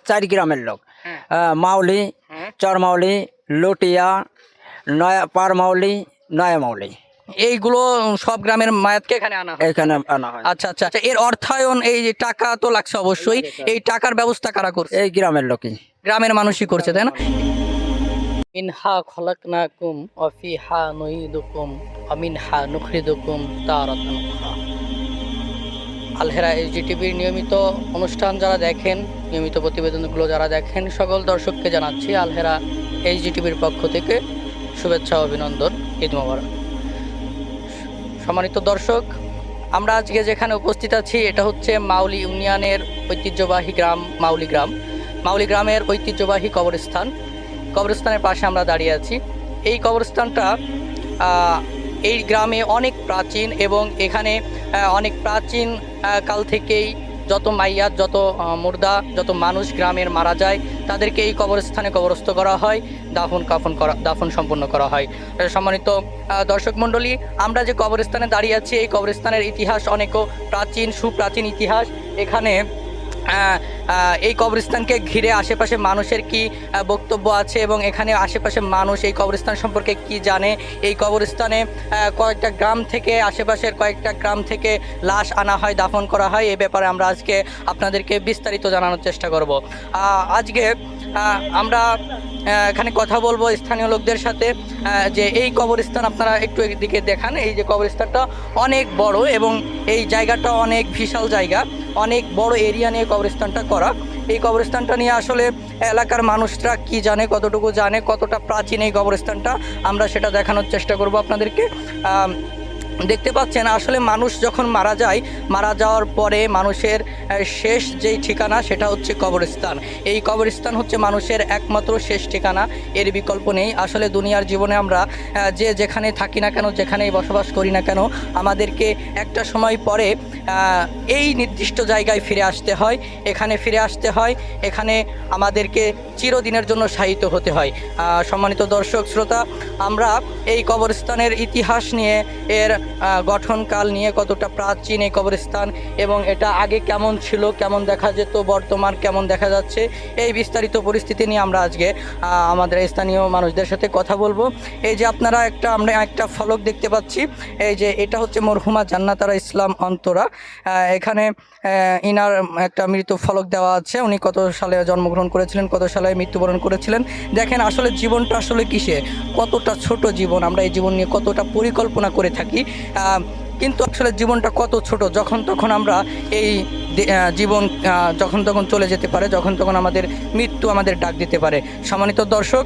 চার গ্রামের লোক। হ্যাঁ। মাউলি, হ্যাঁ। চরমাউলি, লটিয়া, নয়া পারমাউলি, নয়া মাউলি, এইগুলো সব গ্রামের মায়াতকে এখানে আনা হয়। এখানে আনা হয়। আচ্ছা আচ্ছা আচ্ছা, এর অর্থায়ন, এই যে টাকা তো লাগছে অবশ্যই, এই টাকার ব্যবস্থা কারা করছে? এই গ্রামের লোকই, গ্রামের মানুষই করছে, তাই না? মিনহা খলাকনাকুম ওয়া ফিহা নুইদুকুম ওয়া মিনহা নুখরিজুকুম তারাতান উখরা। আলহেরা এইচডিটিভির নিয়মিত অনুষ্ঠান যারা দেখেন, নিয়মিত প্রতিবেদনগুলো যারা দেখেন, সকল দর্শককে জানাচ্ছি আলহেরা এইচডিটিভির পক্ষ থেকে শুভেচ্ছা ও অভিনন্দন, ঈদ মোবারক। সম্মানিত দর্শক, আমরা আজকে যেখানে উপস্থিত আছি এটা হচ্ছে মাউলি ইউনিয়নের ঐতিহ্যবাহী গ্রাম মাউলি গ্রাম। মাউলি গ্রামের ঐতিহ্যবাহী কবরস্থানের পাশে আমরা দাঁড়িয়ে আছি। এই কবরস্থানটা এই গ্রামে অনেক প্রাচীন এবং এখানে অনেক প্রাচীন কাল থেকেই যত মাইয়াত, যত মুর্দা, যত মানুষ গ্রামের মারা যায় তাদেরকে এই কবরস্থানে কবরস্থ করা হয়, দাফন সম্পন্ন করা হয়। সম্মানিত দর্শক মণ্ডলী, আমরা যে কবরস্থানে দাঁড়িয়ে আছি এই কবরস্থানের ইতিহাস অনেকও প্রাচীন, সুপ্রাচীন ইতিহাস। এখানে এই কবরস্থানকে ঘিরে আশেপাশে মানুষের কি বক্তব্য আছে এবং এখানে আশেপাশে মানুষ এই কবরস্থান সম্পর্কে কি জানে, এই কবরস্থানে কয়েকটা গ্রাম থেকে, আশেপাশের কয়েকটা গ্রাম থেকে লাশ আনা হয়, দাফন করা হয়, এই ব্যাপারে আমরা আজকে আপনাদেরকে বিস্তারিত জানানোর চেষ্টা করব। আজকে আমরা এখানে কথা বলবো স্থানীয় লোকদের সাথে যে এই কবরস্থান আপনারা একটু এদিকে দেখান। এই যে কবরস্থানটা অনেক বড় এবং এই জায়গাটা অনেক বিশাল জায়গা, অনেক বড় এরিয়া নিয়ে কবরস্থানটা করা। এই কবরস্থানটা নিয়ে আসলে এলাকার মানুষরা কি জানে, কতটুকু জানে, কতটা প্রাচীন এই কবরস্থানটা, আমরা সেটা দেখানোর চেষ্টা করব আপনাদেরকে। দেখতে পাচ্ছেন আসলে মানুষ যখন মারা যায়, মারা যাওয়ার পরে মানুষের শেষ যেই ঠিকানা সেটা হচ্ছে কবরস্থান। এই কবরস্থান হচ্ছে মানুষের একমাত্র শেষ ঠিকানা, এর বিকল্প নেই। আসলে দুনিয়ার জীবনে আমরা যে যেখানে থাকি না কেন, যেখানেই বসবাস করি না কেন, আমাদেরকে একটা সময় পরে এই নির্দিষ্ট জায়গায় ফিরে আসতে হয়, এখানে ফিরে আসতে হয়, এখানে আমাদেরকে চিরদিনের জন্য শায়িত হতে হয়। সম্মানিত দর্শক শ্রোতা, আমরা এই কবরস্থানের ইতিহাস নিয়ে, এর গঠনকাল নিয়ে, কতটা প্রাচীন এই কবরস্থান এবং এটা আগে কেমন ছিল, কেমন দেখা যেত, বর্তমান কেমন দেখা যাচ্ছে, এই বিস্তারিত পরিস্থিতি নিয়ে আমরা আজকে আমাদের স্থানীয় মানুষদের সাথে কথা বলবো। এই যে আমরা একটা ফলক দেখতে পাচ্ছি, এই যে এটা হচ্ছে মরহুমা জান্নাতারা ইসলাম অন্তরা। এখানে ইনার একটা মৃত্যু ফলক দেওয়া আছে, উনি কত সালে জন্মগ্রহণ করেছিলেন, কত সালে মৃত্যুবরণ করেছিলেন। দেখেন আসলে জীবনটা আসলে কিসে, কতটা ছোট জীবন, আমরা এই জীবন নিয়ে কতটা পরিকল্পনা করে থাকি, কিন্তু আসলে জীবনটা কত ছোট, যখন তখন আমরা এই জীবন যখন তখন চলে যেতে পারে, যখন তখন আমাদের মৃত্যু আমাদের ডাক দিতে পারে। সম্মানিত দর্শক,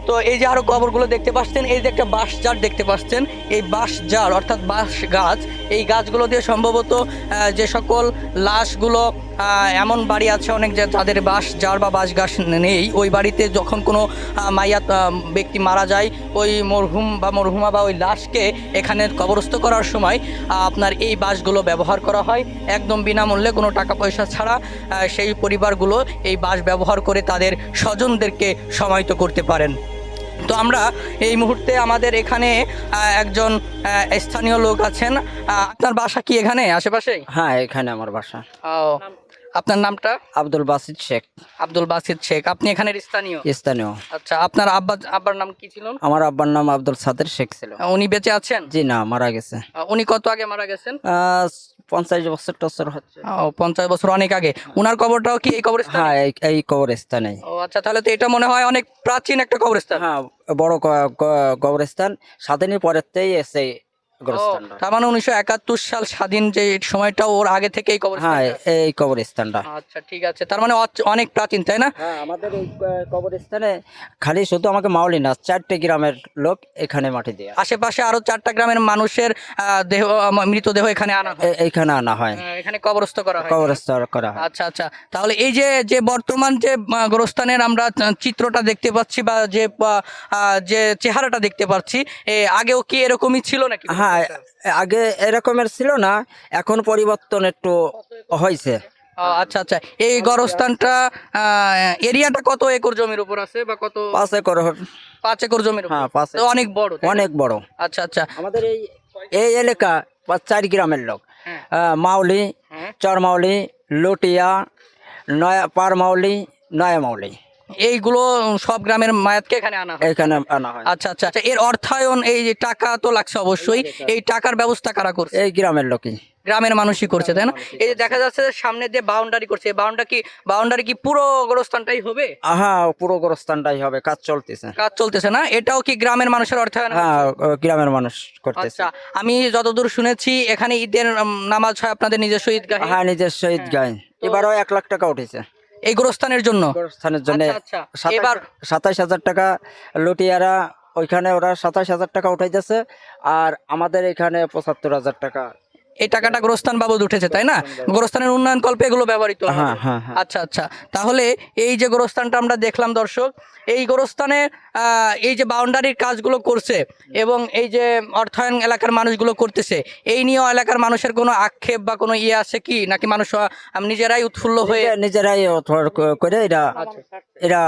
তো এই যে আরও কবরগুলো দেখতে পাচ্ছেন, এই যে একটা বাঁশ ঝাড় দেখতে পাচ্ছেন, এই বাঁশ ঝাড় অর্থাৎ বাঁশ গাছ, এই গাছগুলো দিয়ে সম্ভবত যে সকল লাশগুলো, এমন বাড়ি আছে অনেক যাদের বাঁশ ঝাড় বা বাঁশ গাছ নেই, ওই বাড়িতে যখন কোনো মাইয়াত ব্যক্তি মারা যায়, ওই মরহুম বা মরহুমা বা ওই লাশকে এখানে কবরস্থ করার সময় আপনার এই বাঁশগুলো ব্যবহার করা হয় একদম বিনামূল্যে, কোনো টাকা পয়সা ছাড়া। সেই পরিবারগুলো এই বাঁশ ব্যবহার করে তাদের স্বজনদেরকে সমাহিত করতে পারেন। তো আমরা এই মুহূর্তে আমাদের এখানে একজন স্থানীয় লোক আছেন। আপনার বাসা কি এখানে আশেপাশে? হ্যাঁ, এখানে আমার বাসা। আপনার নামটা? আব্দুল বাসিত শেখ। আব্দুল বাসিত শেখ, আপনি এখানের স্থানীয়? স্থানীয়। আচ্ছা, আপনার আব্বার নাম কি ছিল? আমার আব্বার নাম আব্দুল সাদের শেখ ছিল। উনি বেঁচে আছেন? জি না, মারা গেছে। উনি কত আগে মারা গেছেন? 50 বছর টছর হচ্ছে। 50 বছর, অনেক আগে। উনার কবরটাও কি এই কবরস্থানে? হ্যাঁ, এই কবরস্থানে। ও আচ্ছা, তাহলে তো এটা মনে হয় অনেক প্রাচীন একটা কবরস্থান। হ্যাঁ, বড় কবরস্থান, স্বাধীনের পরেতেই এসে কবরস্থানটা। তার মানে 1971 সাল স্বাধীন যে সময়টা, ওর আগে থেকে এই কবরস্থান। হ্যাঁ, এই কবরস্থানটা। আচ্ছা ঠিক আছে, তার মানে অনেক প্রাচীন, তাই না? হ্যাঁ, আমাদের এই কবরস্থানে খালি শুধু আমাকে মাউলি না, 4টে গ্রামের লোক এখানে মাটি দিয়ে, আশেপাশে আরো 4টা গ্রামের মানুষের মৃতদেহ এখানে আনা হয়, এইখানে আনা হয়, এখানে কবরস্থ করা হয়, কবরস্থ করা হয়। আচ্ছা আচ্ছা, তাহলে এই যে বর্তমান যে গোরস্থানের আমরা চিত্রটা দেখতে পাচ্ছি বা যে চেহারাটা দেখতে পাচ্ছি, আগেও কি এরকমই ছিল নাকি? হ্যাঁ, আগে এরকমের ছিল না, এখন পরিবর্তন একটু হয়েছে। আচ্ছা আচ্ছা, এই গোরস্থানটা এরিয়াটা কত একর জমির উপর আছে বা কত? 5 একর। 5 একর জমির উপর? হ্যাঁ, 5 একর। অনেক বড়, অনেক বড়। আচ্ছা আচ্ছা, আমাদের এই এলাকা 4 গ্রামের লোক। হ্যাঁ। মাউলি, হ্যাঁ। চরমাউলি, লটিয়া, নয়া পার মাউলি, নয়া মাউলি এইগুলো সব গ্রামের মায়াতকে এখানে আনা হয়। এখানে আনা হয়। আচ্ছা আচ্ছা আচ্ছা, এর অর্থায়ন, এই যে টাকা তো লাগছে অবশ্যই, এই টাকার ব্যবস্থা কারা করছে? এই গ্রামের লোকই। গ্রামের মানুষই করছে, তাই না? এই যে দেখা যাচ্ছে যে সামনে দিয়ে বাউন্ডারি করছে, এই বাউন্ডারি কি পুরো গোরস্থানটাই হবে? হ্যাঁ, পুরো গোরস্থানটাই হবে, কাজ চলতেছে। কাজ চলতেছে না? এটাও কি গ্রামের মানুষের অর্থায়ন? হ্যাঁ, গ্রামের মানুষ করতেছে। আচ্ছা, আমি যতদূর শুনেছি এখানে ঈদের নামাজ হয় আপনাদের নিজস্ব ঈদগাহে। হ্যাঁ, নিজের শহীদ গায়ে এবারও 1 লাখ টাকা উঠেছে এই গোরস্থানের জন্য। গোরস্থানের জন্য আচ্ছা, আচ্ছা। এবার 27,000 টাকা লুটিয়ারা, ওইখানে ওরা 27,000 টাকা উঠাইতেছে, আর আমাদের এখানে 75,000 টাকা। এই টাকাটা গোরস্থান বাবদ উঠেছে, তাই না? গোরস্থানের উন্নয়ন কল্পে এগুলো ব্যবহৃত হবে। হ্যাঁ, হ্যাঁ, হ্যাঁ। আচ্ছা আচ্ছা, তাহলে এই যে গোরস্থানটা আমরা দেখলাম দর্শক, এই গোরস্থানে এই যে বাউন্ডারির কাজগুলো করছে এবং এই যে অর্থায়ন এলাকার মানুষগুলো করতেছে, এই নিয়েও এলাকার মানুষের কোনো আক্ষেপ বা কোনো ইয়ে আছে কি, নাকি মানুষ নিজেরাই উৎফুল্ল হয়ে? নিজেরাই করে এরা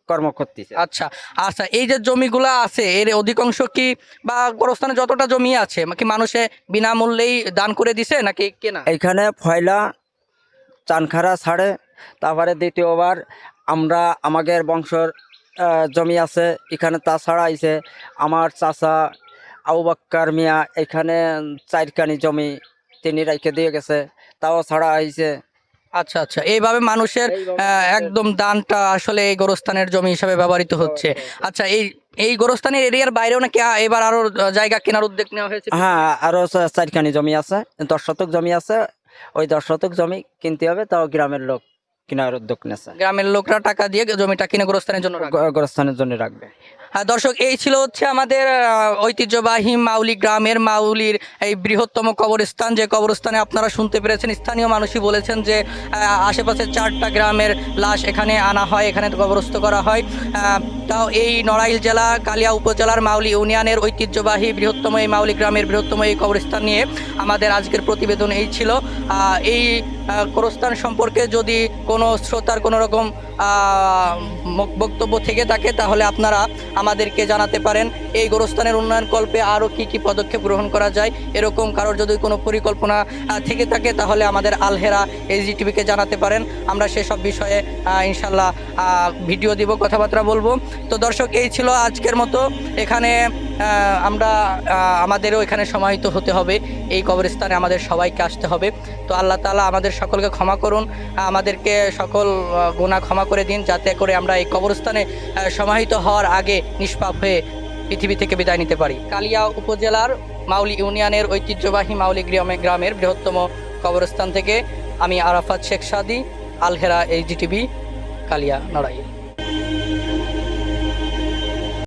কর্ম করতেছে। আচ্ছা আচ্ছা, এই যে জমিগুলো আছে এর অধিকাংশ কি, বা গোরস্থানে যতটা জমি আছে কি মানুষে বিনামূল্যেই দান করে দিছে নাকি কেনা? এইখানে ফয়লা চানখারা ছাড়ে, তারপরে দ্বিতীয়বার আমরা আমাদের বংশর জমি আছে এখানে, তাছাড়া আইছে আমার চাচা আবু বাক্কার মিয়া এখানে 4 কানি জমি তিনি রাইখে দিয়ে গেছে, তাও ছাড়া আইছে। আচ্ছা আচ্ছা, এইভাবে মানুষের একদম দানটা আসলে এই গোরস্থানের জমি হিসাবে ব্যবহৃত হচ্ছে। আচ্ছা, এই গোরস্থানের এরিয়ার বাইরেও নাকি এবার আরো জায়গা কেনার উদ্যোগ নেওয়া হয়েছে? হ্যাঁ, আরো 4 কানি জমি আছে, 10 শতক জমি আছে, ওই 10 শতক জমি কিনতে হবে, তাও গ্রামের লোক কেনার উদ্যোগ নেছে। গ্রামের লোকরা টাকা দিয়ে জমিটা কিনে গোরস্থানের জন্য রাখবে। গোরস্থানের জন্য রাখবে। দর্শক, এই ছিল হচ্ছে আমাদের ঐতিহ্যবাহী মাউলি গ্রামের মাউলির এই বৃহত্তম কবরস্থান, যে কবরস্থানে আপনারা শুনতে পেরেছেন স্থানীয় মানুষই বলেছেন যে আশেপাশে 4টা গ্রামের লাশ এখানে আনা হয়, এখানে কবরস্থ করা হয়। তাও এই নড়াইল জেলা কালিয়া উপজেলার মাউলি ইউনিয়নের ঐতিহ্যবাহী বৃহত্তম এই মাউলি গ্রামের বৃহত্তম এই কবরস্থান নিয়ে আমাদের আজকের প্রতিবেদন এই ছিল। এই কবরস্থান সম্পর্কে যদি কোনো শ্রোতার কোনো রকম বক্তব্য থেকে থাকে তাহলে আপনারা আমাদেরকে জানাতে পারেন। এই গোরস্থানের উন্নয়ন কল্পে আরও কি পদক্ষেপ গ্রহণ করা যায়, এরকম কারোর যদি কোনো পরিকল্পনা থেকে থাকে তাহলে আমাদের আলহেরা এইচডিটিভিকে জানাতে পারেন। আমরা সেসব বিষয়ে ইনশাল্লাহ ভিডিও দিব, কথাবার্তা বলবো। তো দর্শক, এই ছিল আজকের মতো। এখানে আমরা আমাদেরও এখানে সমাহিত হতে হবে, এই কবরস্থানে আমাদের সবাইকে আসতে হবে। তো আল্লাহ তাআলা আমাদের সকলকে ক্ষমা করুন, আমাদেরকে সকল গুনাহ ক্ষমা করে দিন, যাতে করে আমরা এই কবরস্থানে সমাহিত হওয়ার আগে নিষ্পাপ হয়ে পৃথিবী থেকে বিদায় নিতে পারি। কালিয়া উপজেলার মাউলি ইউনিয়নের ঐতিহ্যবাহী মাউলি গ্রামের বৃহত্তম কবরস্থান থেকে আমি আরাফাত শেখ সাদি, আলহেরা এইচডিটিভি, কালিয়া, নড়াইল।